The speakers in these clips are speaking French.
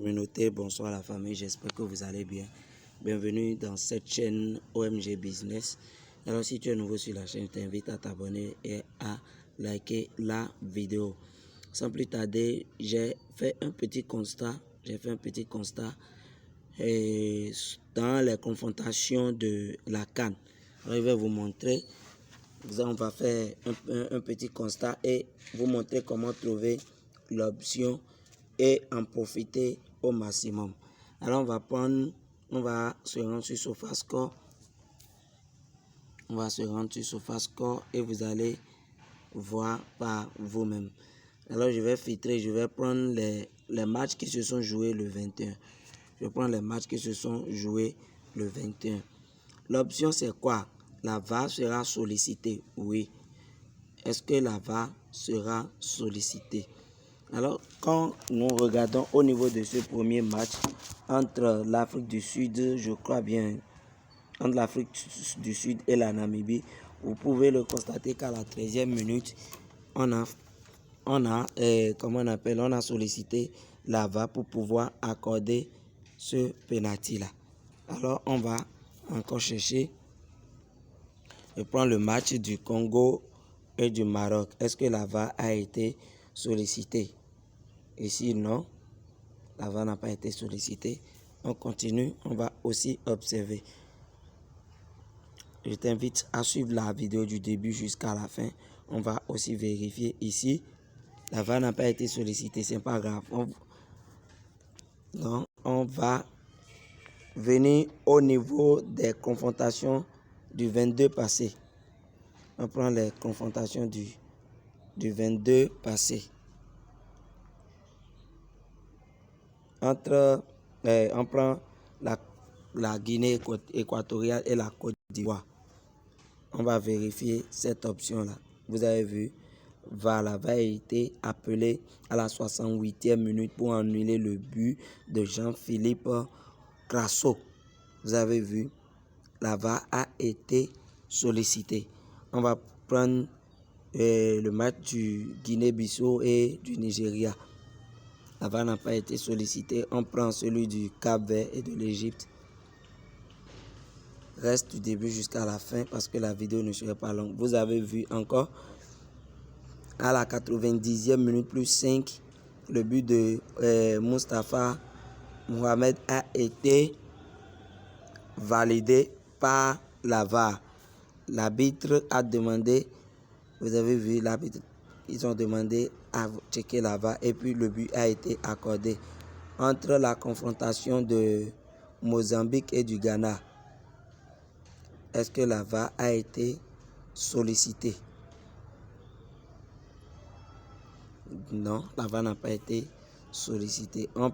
Communauté, bonsoir la famille, j'espère que vous allez bien. Bienvenue dans cette chaîne OMG Business. Alors si tu es nouveau sur la chaîne, je t'invite à t'abonner et à liker la vidéo. Sans plus tarder, j'ai fait un petit constat. Dans les confrontations de la CAN. Alors, je vais vous montrer. On va faire un petit constat et vous montrer comment trouver l'option et en profiter au maximum. Alors on va se rendre sur SofaScore. Et vous allez voir par vous-même. Alors je vais filtrer, je vais prendre les matchs qui se sont joués le 21. Je prends les matchs qui se sont joués le 21. L'option c'est quoi? La VAR sera sollicitée, oui. Est-ce que la VAR sera sollicitée? Alors, quand nous regardons au niveau de ce premier match entre l'Afrique du Sud, je crois bien, entre l'Afrique du Sud et la Namibie, vous pouvez le constater qu'à la 13e minute, on a sollicité la VAR pour pouvoir accorder ce penalty-là. Alors, on va encore chercher et prendre le match du Congo et du Maroc. Est-ce que la VAR a été sollicitée? Ici, non. La VAR n'a pas été sollicitée. On continue. On va aussi observer. Je t'invite à suivre la vidéo du début jusqu'à la fin. On va aussi vérifier ici. La VAR n'a pas été sollicitée. C'est pas grave. On va venir au niveau des confrontations du 22 passé. On prend les confrontations du 22 passé. On prend la Guinée équatoriale et la Côte d'Ivoire. On va vérifier cette option-là. Vous avez vu, VAR a été appelé à la 68e minute pour annuler le but de Jean-Philippe Crasso. Vous avez vu, la VAR a été sollicitée. On va prendre le match du Guinée-Bissau et du Nigeria. La VAR n'a pas été sollicitée. On prend celui du Cap-Vert et de l'Égypte. Reste du début jusqu'à la fin parce que la vidéo ne serait pas longue. Vous avez vu encore à la 90e minute plus 5, le but de Mustafa Mohamed a été validé par la VAR. L'arbitre a demandé, vous avez vu, l'arbitre, ils ont demandé à checker la VAR et puis le but a été accordé. Entre la confrontation de Mozambique et du Ghana, est-ce que la VAR a été sollicitée? Non, la VAR n'a pas été sollicitée. On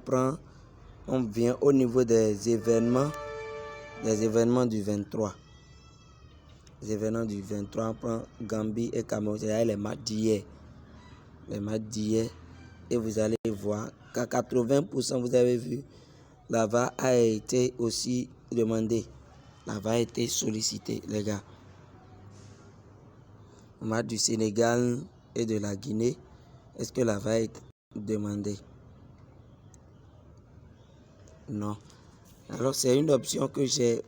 vient au niveau des événements du 23. Les événements du 23, on prend Gambie et Cameroun, c'est les matchs d'hier. Les matchs d'hier. Et vous allez voir qu'à 80%, vous avez vu, la VAR a été aussi demandée. La VAR a été sollicitée, les gars. Le match du Sénégal et de la Guinée, est-ce que la VAR a été demandée? Non. Alors, c'est une option que j'ai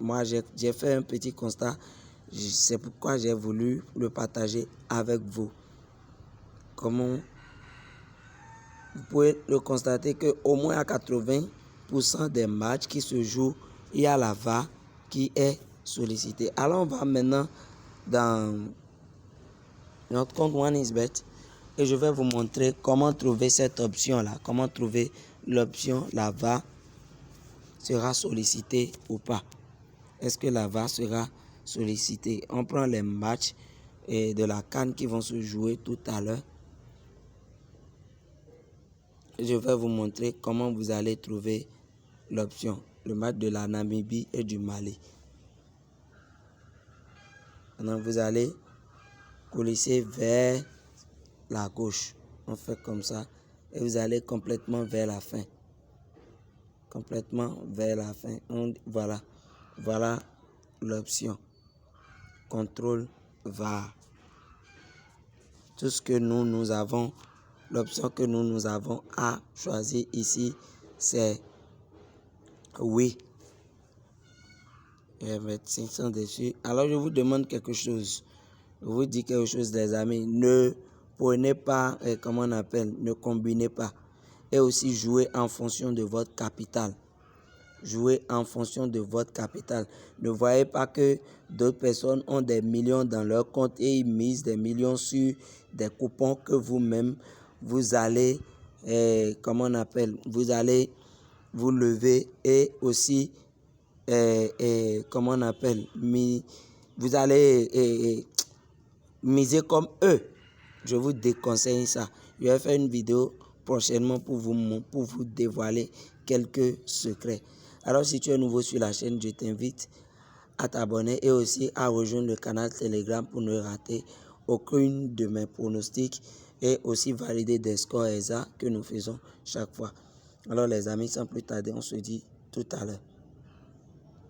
fait un petit constat. C'est pourquoi j'ai voulu le partager avec vous. Comment vous pouvez le constater qu'au moins à 80% des matchs qui se jouent, il y a la VAR qui est sollicitée. Alors, on va maintenant dans notre compte OneXBet et je vais vous montrer comment trouver cette option-là. Comment trouver l'option la VAR sera sollicitée ou pas. Est-ce que la VAR sera sollicitée? On prend les matchs de la CAN qui vont se jouer tout à l'heure. Je vais vous montrer comment vous allez trouver l'option. Le match de la Namibie et du Mali. Maintenant, vous allez coulisser vers la gauche. On fait comme ça. Et vous allez complètement vers la fin. Complètement vers la fin. Voilà l'option. Contrôle VAR. Tout ce que nous avons, l'option que nous avons à choisir ici, c'est Oui. Il y a 500 dessus. Alors, je vous demande quelque chose. Je vous dis quelque chose, les amis. Ne prenez pas, comment on appelle, ne combinez pas. Et aussi jouez en fonction de votre capital. Jouez en fonction de votre capital. Ne voyez pas que d'autres personnes ont des millions dans leur compte et ils misent des millions sur des coupons que vous-même, vous allez, comment on appelle, vous allez vous lever et aussi comment on appelle, vous allez miser comme eux. Je vous déconseille ça. Je vais faire une vidéo prochainement pour vous dévoiler quelques secrets. Alors, si tu es nouveau sur la chaîne, je t'invite à t'abonner et aussi à rejoindre le canal Telegram pour ne rater aucune de mes pronostics et aussi valider des scores ESA que nous faisons chaque fois. Alors, les amis, sans plus tarder, on se dit tout à l'heure.